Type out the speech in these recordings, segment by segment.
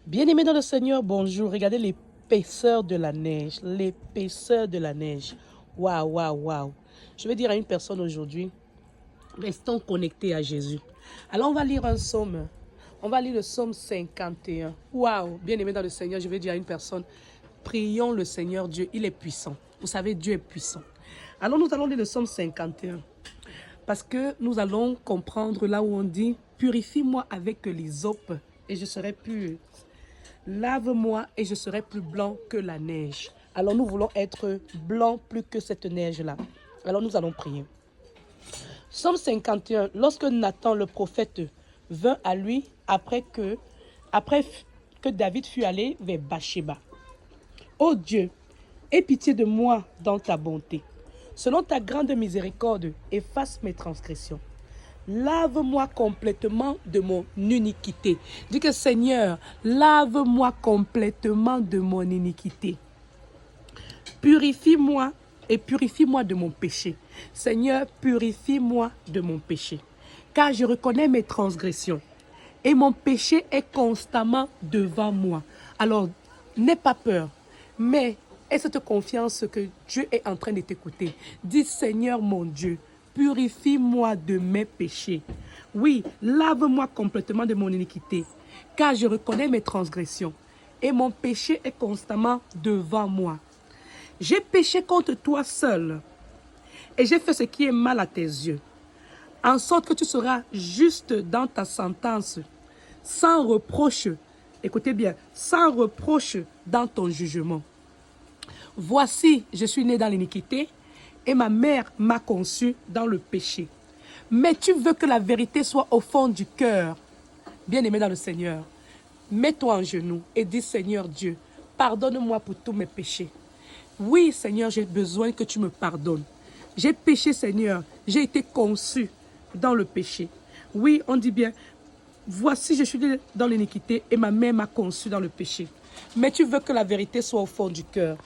Bien-aimés dans le Seigneur, bonjour. Regardez l'épaisseur de la neige. L'épaisseur de la neige. Waouh, waouh, waouh. Je vais dire à une personne aujourd'hui, restons connectés à Jésus. Alors, on va lire un psaume. On va lire le psaume 51. Waouh, bien-aimés dans le Seigneur, je vais dire à une personne, prions le Seigneur Dieu. Il est puissant. Vous savez, Dieu est puissant. Alors, nous allons lire le psaume 51. Parce que nous allons comprendre là où on dit, purifie-moi avec l'hysope et je serai pur. Lave-moi et je serai plus blanc que la neige. Alors nous voulons être blancs plus que cette neige-là. Alors nous allons prier. Psaume 51. Lorsque Nathan le prophète vint à lui après que David fut allé vers Bathsheba. Ô Dieu, aie pitié de moi dans ta bonté. Selon ta grande miséricorde, efface mes transgressions. Lave-moi complètement de mon iniquité. Dis que Seigneur, lave-moi complètement de mon iniquité. Purifie-moi et purifie-moi de mon péché. Seigneur, purifie-moi de mon péché. Car je reconnais mes transgressions et mon péché est constamment devant moi. Alors, n'aie pas peur, mais aie cette confiance que Dieu est en train de t'écouter. Dis Seigneur mon Dieu, purifie-moi de mes péchés. Oui, lave-moi complètement de mon iniquité, car je reconnais mes transgressions et mon péché est constamment devant moi. J'ai péché contre toi seul et j'ai fait ce qui est mal à tes yeux, en sorte que tu seras juste dans ta sentence, sans reproche, écoutez bien, sans reproche dans ton jugement. Voici, je suis né dans l'iniquité et ma mère m'a conçu dans le péché. Mais tu veux que la vérité soit au fond du cœur. Bien-aimé dans le Seigneur, mets-toi en genoux et dis Seigneur Dieu, pardonne-moi pour tous mes péchés. Oui, Seigneur, j'ai besoin que tu me pardonnes. J'ai péché, Seigneur, j'ai été conçu dans le péché. Oui, on dit bien, voici, je suis né dans l'iniquité et ma mère m'a conçu dans le péché. Mais tu veux que la vérité soit au fond du cœur.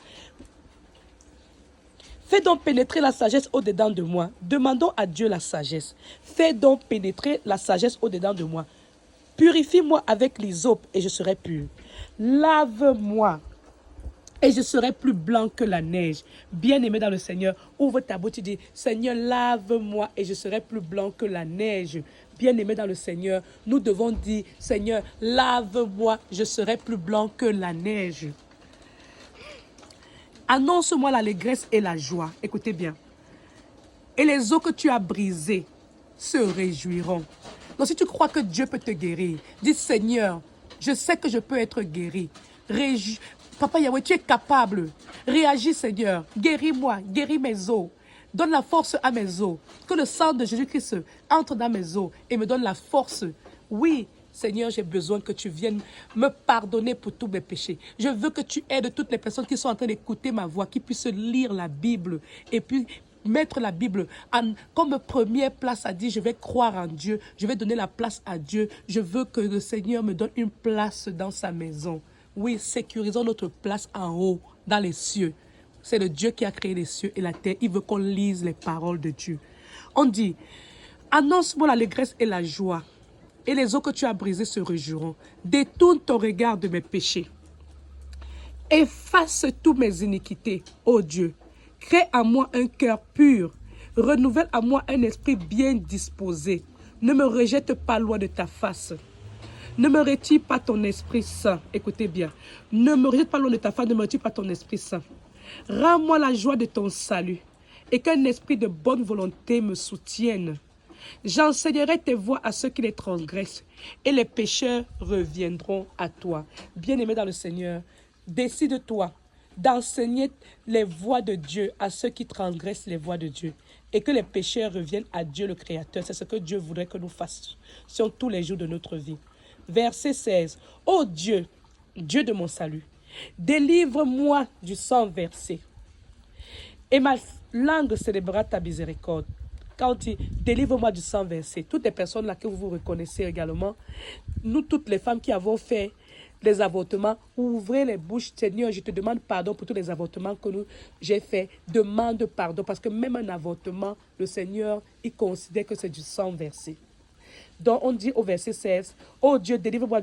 Fais donc pénétrer la sagesse au-dedans de moi. Demandons à Dieu la sagesse. Fais donc pénétrer la sagesse au-dedans de moi. Purifie-moi avec l'hysope et je serai pur. Lave-moi et je serai plus blanc que la neige. Bien-aimé dans le Seigneur, ouvre ta bouche et dis, Seigneur, lave-moi et je serai plus blanc que la neige. Bien-aimé dans le Seigneur, nous devons dire, Seigneur, lave-moi, je serai plus blanc que la neige. Annonce-moi l'allégresse et la joie. Écoutez bien. Et les os que tu as brisés se réjouiront. Donc si tu crois que Dieu peut te guérir, dis Seigneur, je sais que je peux être guéri. Papa Yahweh, tu es capable. Réagis Seigneur. Guéris-moi, guéris mes os. Donne la force à mes os. Que le sang de Jésus-Christ entre dans mes os et me donne la force. Oui, Seigneur, j'ai besoin que tu viennes me pardonner pour tous mes péchés. Je veux que tu aides toutes les personnes qui sont en train d'écouter ma voix, qui puissent lire la Bible et puis mettre la Bible comme première place à dire, je vais croire en Dieu, je vais donner la place à Dieu. Je veux que le Seigneur me donne une place dans sa maison. Oui, sécurisons notre place en haut, dans les cieux. C'est le Dieu qui a créé les cieux et la terre. Il veut qu'on lise les paroles de Dieu. On dit, annonce-moi l'allégresse et la joie. Et les os que tu as brisés se réjouiront. Détourne ton regard de mes péchés. Efface toutes mes iniquités, ô Dieu. Crée en moi un cœur pur. Renouvelle en moi un esprit bien disposé. Ne me rejette pas loin de ta face. Ne me retire pas ton Esprit Saint. Écoutez bien. Ne me rejette pas loin de ta face, ne me retire pas ton Esprit Saint. Rends-moi la joie de ton salut et qu'un esprit de bonne volonté me soutienne. J'enseignerai tes voies à ceux qui les transgressent et les pécheurs reviendront à toi. Bien-aimé dans le Seigneur, décide-toi d'enseigner les voies de Dieu à ceux qui transgressent les voies de Dieu et que les pécheurs reviennent à Dieu le Créateur. C'est ce que Dieu voudrait que nous fassions tous les jours de notre vie. Verset 16. Ô Dieu, Dieu de mon salut, délivre-moi du sang versé et ma langue célébrera ta miséricorde. Quand il délivre-moi du sang versé, toutes les personnes là que vous reconnaissez également, nous toutes les femmes qui avons fait les avortements, ouvrez les bouches, Seigneur, je te demande pardon pour tous les avortements que j'ai fait. Demande pardon parce que même un avortement, le Seigneur, il considère que c'est du sang versé. dont on dit au verset 16, ô Dieu, délivre-moi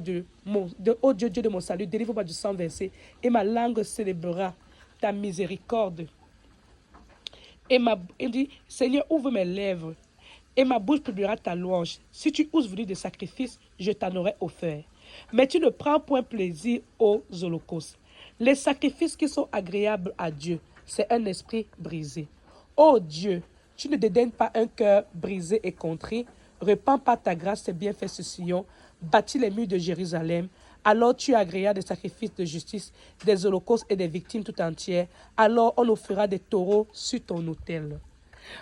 ô Dieu, Dieu de mon salut, délivre-moi du sang versé, et ma langue célébrera ta miséricorde. Il dit, Seigneur, ouvre mes lèvres, et ma bouche publiera ta louange. Si tu oses venir de sacrifice, je t'en aurais offert. Mais tu ne prends point plaisir aux holocaustes. Les sacrifices qui sont agréables à Dieu, c'est un esprit brisé. Ô Dieu, tu ne dédaignes pas un cœur brisé et contrit. Répands par ta grâce tes bienfaits sur Sion. Bâtis les murs de Jérusalem. Alors tu agréas des sacrifices de justice, des holocaustes et des victimes tout entières. Alors on offrira des taureaux sur ton autel.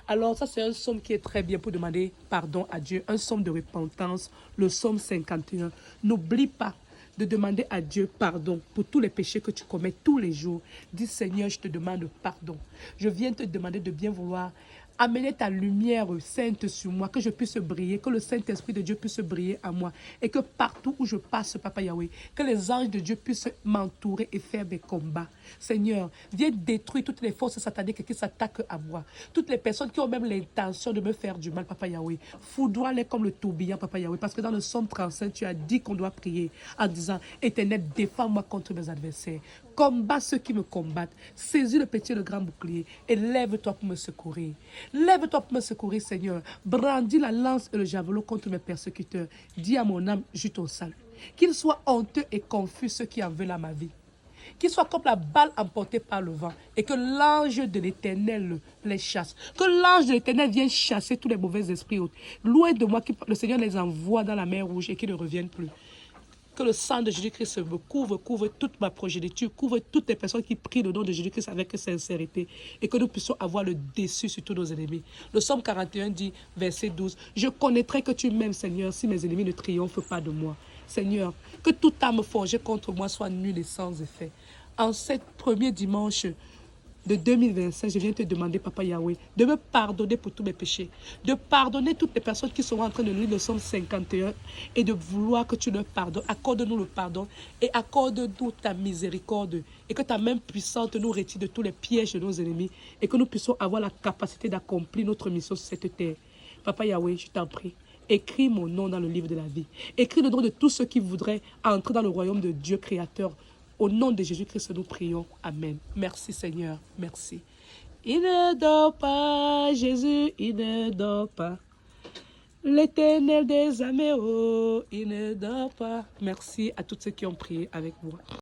Alors ça, c'est un psaume qui est très bien pour demander pardon à Dieu. Un psaume de repentance, le psaume 51. N'oublie pas de demander à Dieu pardon pour tous les péchés que tu commets tous les jours. Dis, Seigneur, je te demande pardon. Je viens te demander de bien vouloir amener ta lumière sainte sur moi, que je puisse briller, que le Saint-Esprit de Dieu puisse briller à moi, et que partout où je passe, Papa Yahweh, que les anges de Dieu puissent m'entourer et faire mes combats. Seigneur, viens détruire toutes les forces sataniques qui s'attaquent à moi, toutes les personnes qui ont même l'intention de me faire du mal, Papa Yahweh. Foudroie-les comme le tourbillon, Papa Yahweh, parce que dans le psaume 35, tu as dit qu'on doit prier en disant, Éternel, défends-moi contre mes adversaires. Combat ceux qui me combattent. Saisis le petit et le grand bouclier et lève-toi pour me secourir. Lève-toi pour me secourir, Seigneur. Brandis la lance et le javelot contre mes persécuteurs. Dis à mon âme, jus ton salut. Qu'ils soient honteux et confus ceux qui en veulent à ma vie. Qu'ils soient comme la balle emportée par le vent et que l'ange de l'Éternel les chasse. Que l'ange de l'Éternel vienne chasser tous les mauvais esprits. Loin de moi, que le Seigneur les envoie dans la mer rouge et qu'ils ne reviennent plus. Que le sang de Jésus-Christ me couvre toute ma progéniture, couvre toutes les personnes qui prient le nom de Jésus-Christ avec sincérité et que nous puissions avoir le dessus sur tous nos ennemis. Le psaume 41 dit, verset 12, « Je connaîtrai que tu m'aimes, Seigneur, si mes ennemis ne triomphent pas de moi. Seigneur, que toute âme forgée contre moi soit nulle et sans effet. » En cette premier dimanche de 2025, je viens te demander, Papa Yahweh, de me pardonner pour tous mes péchés, de pardonner toutes les personnes qui sont en train de lire le psaume 51 et de vouloir que tu leur pardonnes. Accorde-nous le pardon et accorde-nous ta miséricorde et que ta main puissante nous retire de tous les pièges de nos ennemis et que nous puissions avoir la capacité d'accomplir notre mission sur cette terre. Papa Yahweh, je t'en prie. Écris mon nom dans le livre de la vie. Écris le nom de tous ceux qui voudraient entrer dans le royaume de Dieu créateur. Au nom de Jésus-Christ, nous prions. Amen. Merci Seigneur. Merci. Il ne dort pas, Jésus, il ne dort pas. L'Éternel des armées, oh, il ne dort pas. Merci à tous ceux qui ont prié avec moi.